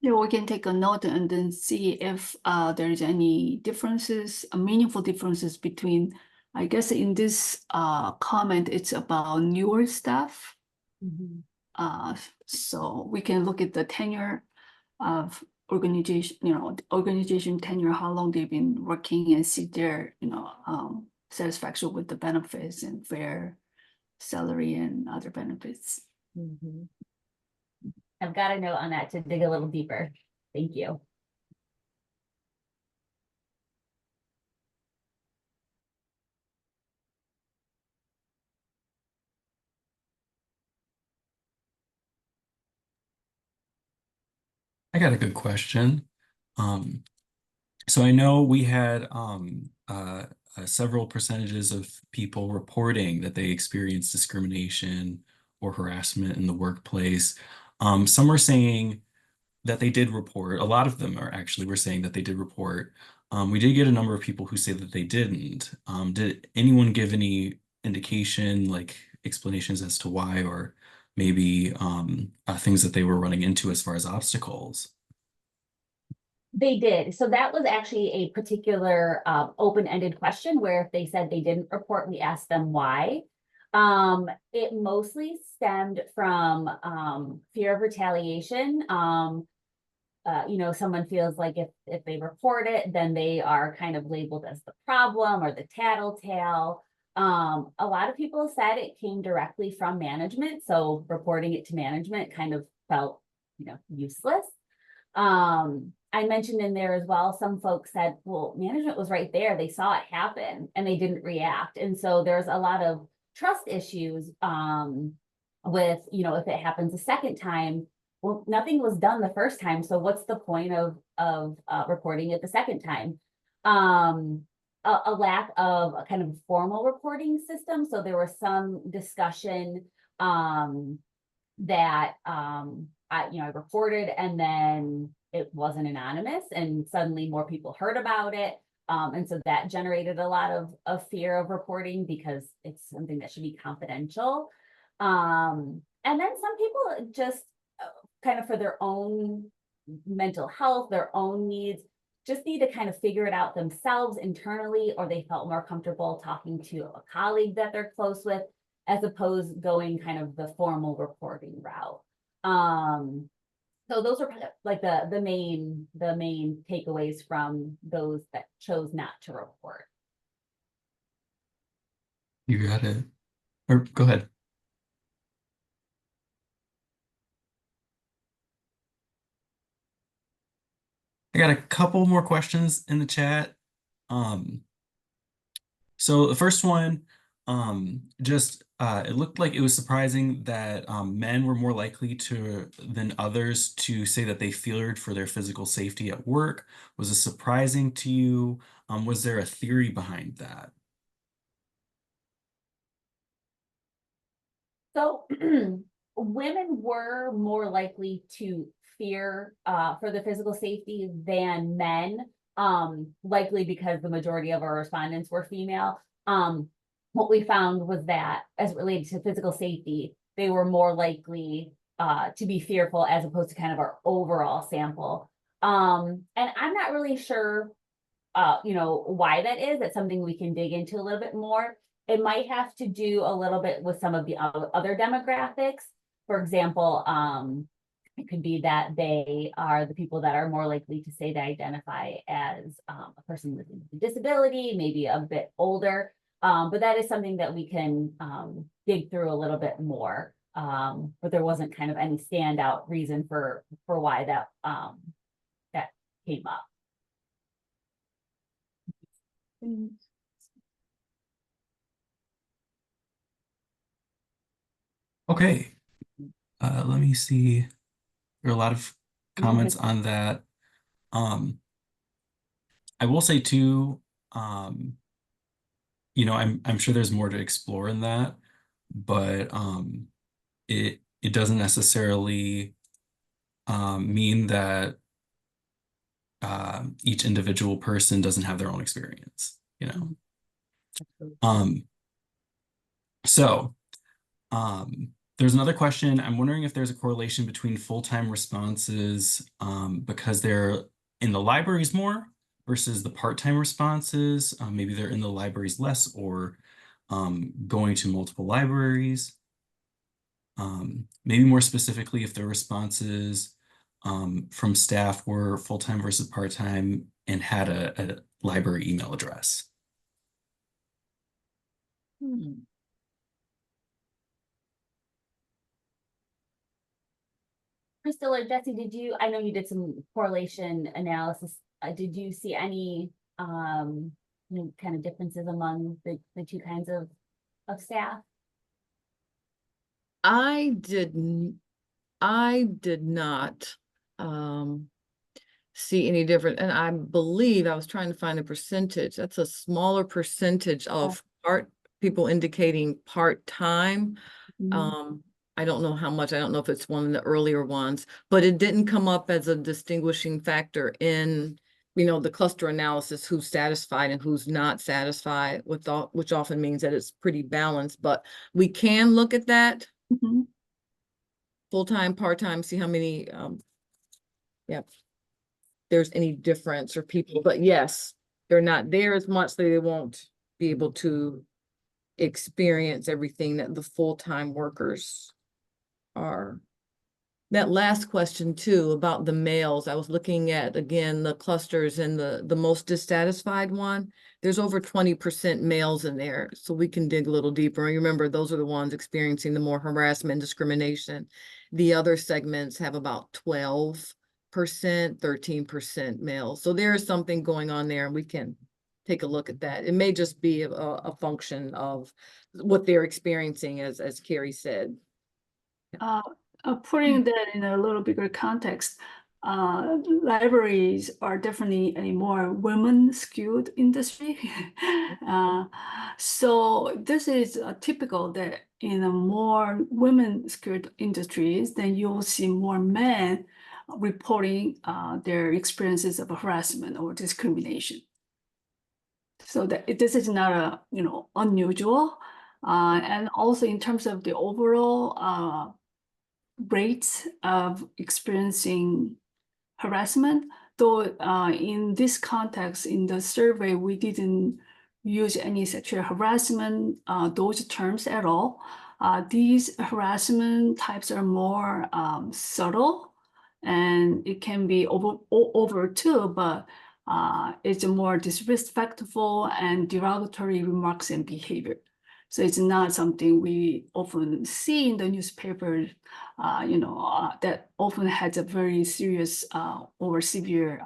[SPEAKER 5] Yeah, we can take a note and then see if there's any differences, meaningful differences between, I guess in this comment, it's about newer staff. So we can look at the tenure of organization, organization tenure, how long they've been working, and see their, satisfaction with the benefits and fair salary and other benefits.
[SPEAKER 2] I've got a note on that to dig a little deeper. Thank you.
[SPEAKER 1] I got a good question. So I know we had several percentages of people reporting that they experienced discrimination or harassment in the workplace. Some were saying that they did report. A lot of them were saying that they did report. We did get a number of people who say that they didn't. Did anyone give any indication, like explanations as to why, or maybe things that they were running into as far as obstacles?
[SPEAKER 2] They did. So that was actually a particular open-ended question where if they said they didn't report, we asked them why. It mostly stemmed from fear of retaliation. Someone feels like if they report it, then they are kind of labeled as the problem or the tattletale. A lot of people said it came directly from management, so reporting it to management kind of felt, useless. I mentioned in there as well, some folks said, well, management was right there. They saw it happen and they didn't react. And so there's a lot of trust issues with, if it happens a second time, well, nothing was done the first time. So what's the point of reporting it the second time? A lack of a kind of formal reporting system. So there was some discussion that I reported and then it wasn't anonymous and suddenly more people heard about it. And so that generated a lot of fear of reporting because it's something that should be confidential. And then some people just kind of for their own mental health, their own needs, just need to kind of figure it out themselves internally, or they felt more comfortable talking to a colleague that they're close with, as opposed going kind of the formal reporting route. So those are like the main takeaways from those that chose not to report.
[SPEAKER 1] You got it. Or go ahead. I got a couple more questions in the chat. So the first one, just it looked like it was surprising that men were more likely than others to say that they feared for their physical safety at work. Was this surprising to you? Was there a theory behind that?
[SPEAKER 2] So women were more likely to fear for the physical safety than men, likely because the majority of our respondents were female. What we found was that as it related to physical safety, they were more likely to be fearful as opposed to kind of our overall sample. And I'm not really sure why that is. That's something we can dig into a little bit more. It might have to do a little bit with some of the other demographics. For example, it could be that they are the people that are more likely to say they identify as a person with a disability, maybe a bit older. But that is something that we can dig through a little bit more. But there wasn't kind of any standout reason for why that came up.
[SPEAKER 1] Okay, let me see. There are a lot of comments on that. I will say too, I'm sure there's more to explore in that, but it doesn't necessarily mean that each individual person doesn't have their own experience, So there's another question. I'm wondering if there's a correlation between full-time responses because they're in the libraries more versus the part-time responses. Maybe they're in the libraries less or going to multiple libraries. Maybe more specifically, if the responses from staff were full-time versus part-time and had a library email address.
[SPEAKER 2] Crystal or Jesse, I know you did some correlation analysis. Did you see any kind of differences among the two kinds of staff?
[SPEAKER 3] I did not see any different, and I believe I was trying to find a percentage. That's a smaller percentage of people indicating part-time. I don't know how much. I don't know if it's one of the earlier ones, but it didn't come up as a distinguishing factor in the cluster analysis, who's satisfied and who's not satisfied with all, which often means that it's pretty balanced, but we can look at that
[SPEAKER 5] Mhm.
[SPEAKER 3] full-time, part-time, see how many, there's any difference or people, but yes, they're not there as much, so they won't be able to experience everything that the full-time workers are. That last question too, about the males, I was looking at, again, the clusters and the most dissatisfied one. There's over 20% males in there, so we can dig a little deeper. And remember, those are the ones experiencing the more harassment and discrimination. The other segments have about 12%, 13% males. So there is something going on there, and we can take a look at that. It may just be a function of what they're experiencing, as Carrie said.
[SPEAKER 5] Putting that in a little bigger context, libraries are definitely a more women-skewed industry. So this is typical that in a more women-skewed industries, then you'll see more men reporting their experiences of harassment or discrimination. So that this is not a unusual, and also in terms of the overall rates of experiencing harassment, though in this context, in the survey, we didn't use any sexual harassment, those terms at all. These harassment types are more subtle, and it can be over too, but it's more disrespectful and derogatory remarks and behavior. So it's not something we often see in the newspaper, that often has a very serious or severe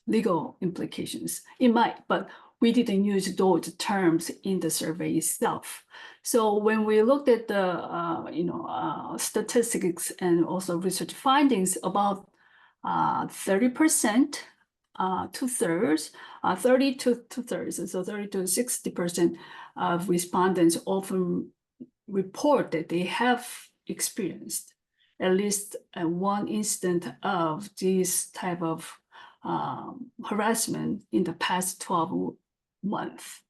[SPEAKER 5] legal implications. It might, but we didn't use those terms in the survey itself. So when we looked at the statistics and also research findings, about 30%, 2/3, 30 to 2/3, so 30 to 60% of respondents often report that they have experienced at least one instance of this type of harassment in the past 12 months.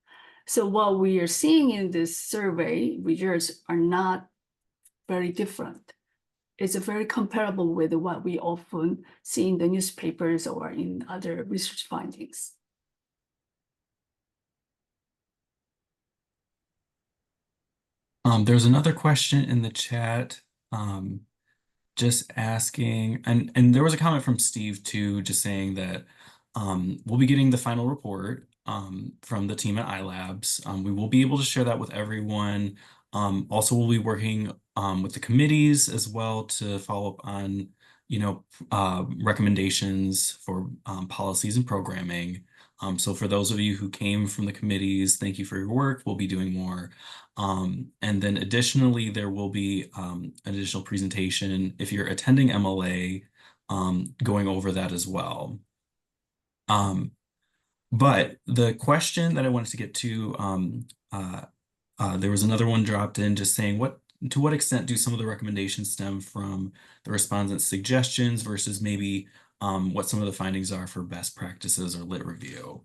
[SPEAKER 5] So what we are seeing in this survey results are not very different. It's very comparable with what we often see in the newspapers or in other research findings.
[SPEAKER 1] There's another question in the chat, just asking, and there was a comment from Steve too, just saying that we'll be getting the final report from the team at iLabs. We will be able to share that with everyone. Also, we'll be working with the committees as well to follow up on, recommendations for policies and programming. So for those of you who came from the committees, thank you for your work. We'll be doing more. And then additionally, there will be an additional presentation if you're attending MLA, going over that as well. But the question that I wanted to get to, there was another one dropped in just saying, to what extent do some of the recommendations stem from the respondents' suggestions versus maybe what some of the findings are for best practices or lit review?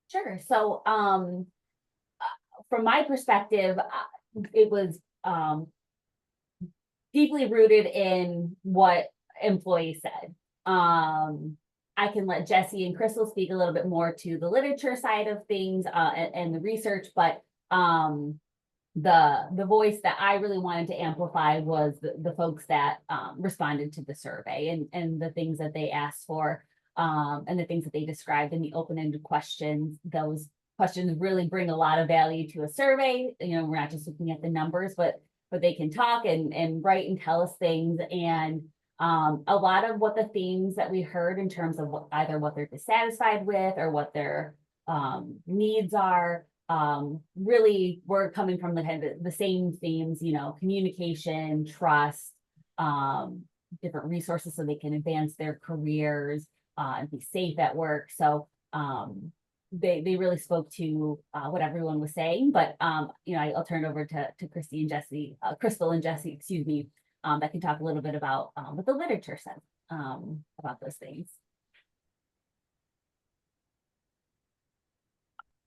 [SPEAKER 2] Sure. So, from my perspective, it was deeply rooted in what employees said. I can let Jesse and Crystal speak a little bit more to the literature side of things and the research, but the voice that I really wanted to amplify was the folks that responded to the survey and the things that they asked for, and the things that they described in the open-ended questions. Those questions really bring a lot of value to a survey. We're not just looking at the numbers, but they can talk and write and tell us things. And a lot of what the themes that we heard in terms of either what they're dissatisfied with or what their needs are, really were coming from the same themes, communication, trust, different resources so they can advance their careers and be safe at work. So they really spoke to what everyone was saying, but I'll turn it over to Crystal and Jesse, excuse me, that can talk a little bit about what the literature says about those things.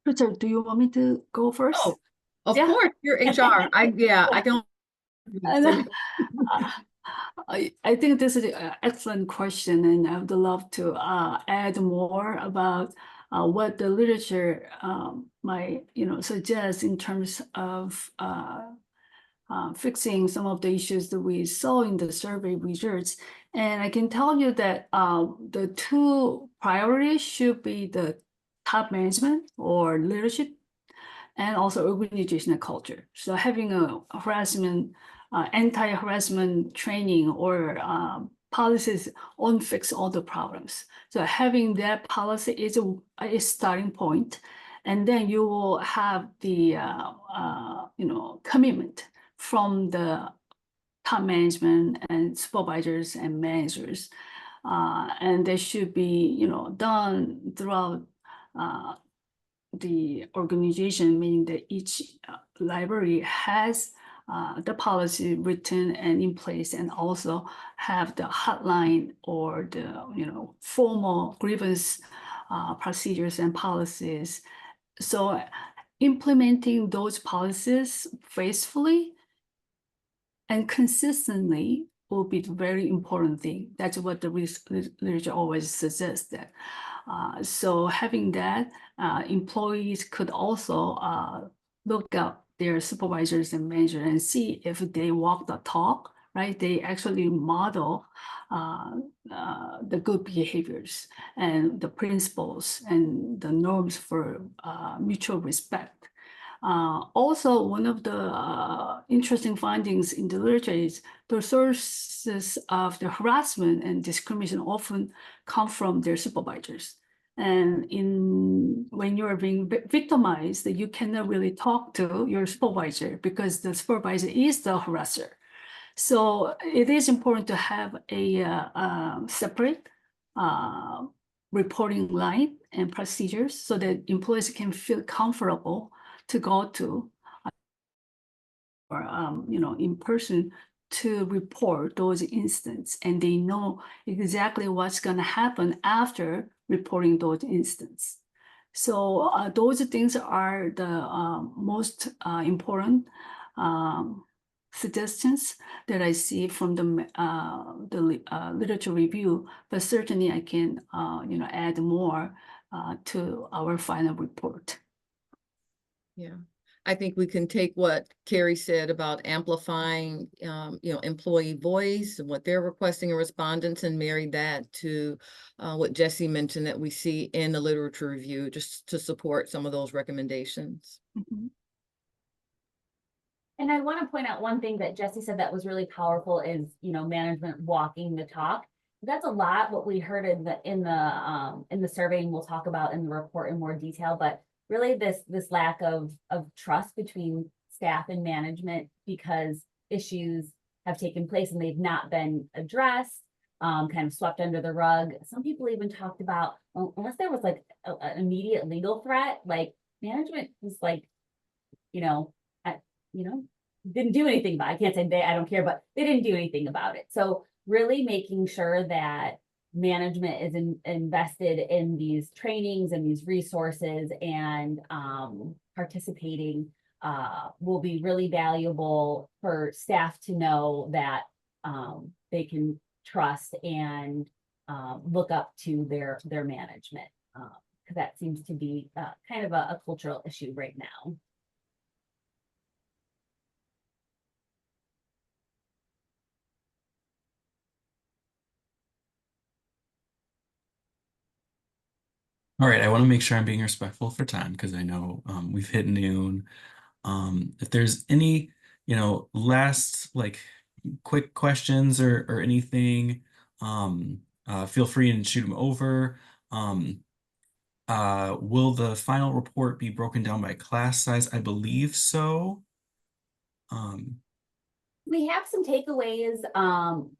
[SPEAKER 5] Richard, do you want me to go first?
[SPEAKER 3] Oh, of
[SPEAKER 5] Yeah.
[SPEAKER 3] course, you're HR. I don't.
[SPEAKER 5] And, I think this is an excellent question, and I would love to add more about what the literature might, suggest in terms of fixing some of the issues that we saw in the survey results. And I can tell you that the two priorities should be the top management or leadership, and also organizational culture. So having a harassment, anti-harassment training or policies won't fix all the problems. So having that policy is a starting point, and then you will have the commitment from the top management and supervisors and managers, and they should be done throughout the organization, meaning that each library has the policy written and in place, and also have the hotline or the formal grievance procedures and policies. So implementing those policies faithfully and consistently will be the very important thing. That's what the literature always suggests that. So having that, employees could also look up their supervisors and managers and see if they walk the talk, right? They actually model the good behaviors and the principles and the norms for mutual respect. Also, one of the interesting findings in the literature is the sources of the harassment and discrimination often come from their supervisors. And when you are being victimized, you cannot really talk to your supervisor because the supervisor is the harasser. So it is important to have a separate reporting line and procedures so that employees can feel comfortable to go to or in person to report those incidents, and they know exactly what's going to happen after reporting those incidents. So those things are the most important suggestions that I see from the literature review, but certainly I can add more to our final report.
[SPEAKER 3] Yeah, I think we can take what Carrie said about amplifying, employee voice and what they're requesting in respondents, and marry that to what Jesse mentioned that we see in the literature review, just to support some of those recommendations.
[SPEAKER 5] Mm-hmm.
[SPEAKER 2] And I want to point out one thing that Jesse said that was really powerful is, management walking the talk. That's a lot what we heard in the survey, and we'll talk about in the report in more detail. But really, this lack of trust between staff and management because issues have taken place and they've not been addressed, kind of swept under the rug. Some people even talked about, unless there was like an immediate legal threat, like management was like, didn't do anything about it. I can't say I don't care, but they didn't do anything about it. So really making sure that management is invested in these trainings and these resources and participating will be really valuable for staff to know that they can trust and look up to their management, because that seems to be kind of a cultural issue right now.
[SPEAKER 1] All right, I want to make sure I'm being respectful for time because I know we've hit noon. If there's any, last like quick questions or anything, feel free and shoot them over. Will the final report be broken down by class size? I believe so.
[SPEAKER 2] We have some takeaways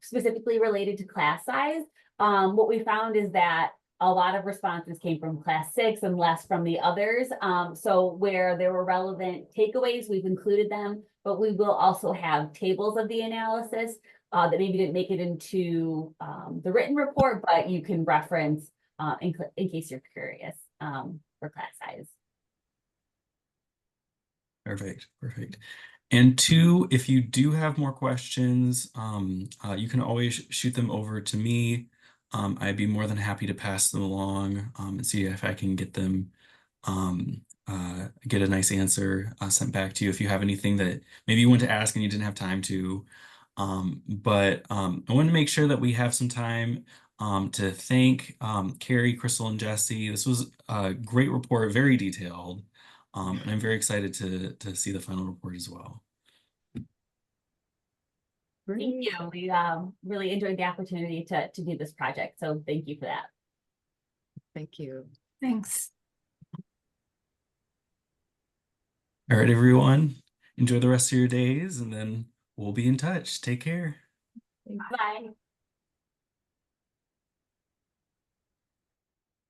[SPEAKER 2] specifically related to class size. What we found is that a lot of responses came from class 6 and less from the others. So where there were relevant takeaways, we've included them, but we will also have tables of the analysis that maybe didn't make it into the written report, but you can reference in case you're curious for class size.
[SPEAKER 1] Perfect, perfect. And two, if you do have more questions, you can always shoot them over to me. I'd be more than happy to pass them along and see if I can get them, get a nice answer sent back to you if you have anything that maybe you want to ask and you didn't have time to. But I want to make sure that we have some time to thank Carrie, Crystal, and Jesse. This was a great report, very detailed. And I'm very excited to see the final report as well.
[SPEAKER 2] Thank you. We really enjoyed the opportunity to do this project. So thank you for that.
[SPEAKER 3] Thank you.
[SPEAKER 5] Thanks.
[SPEAKER 1] All right, everyone. Enjoy the rest of your days, and then we'll be in touch. Take care.
[SPEAKER 2] Bye.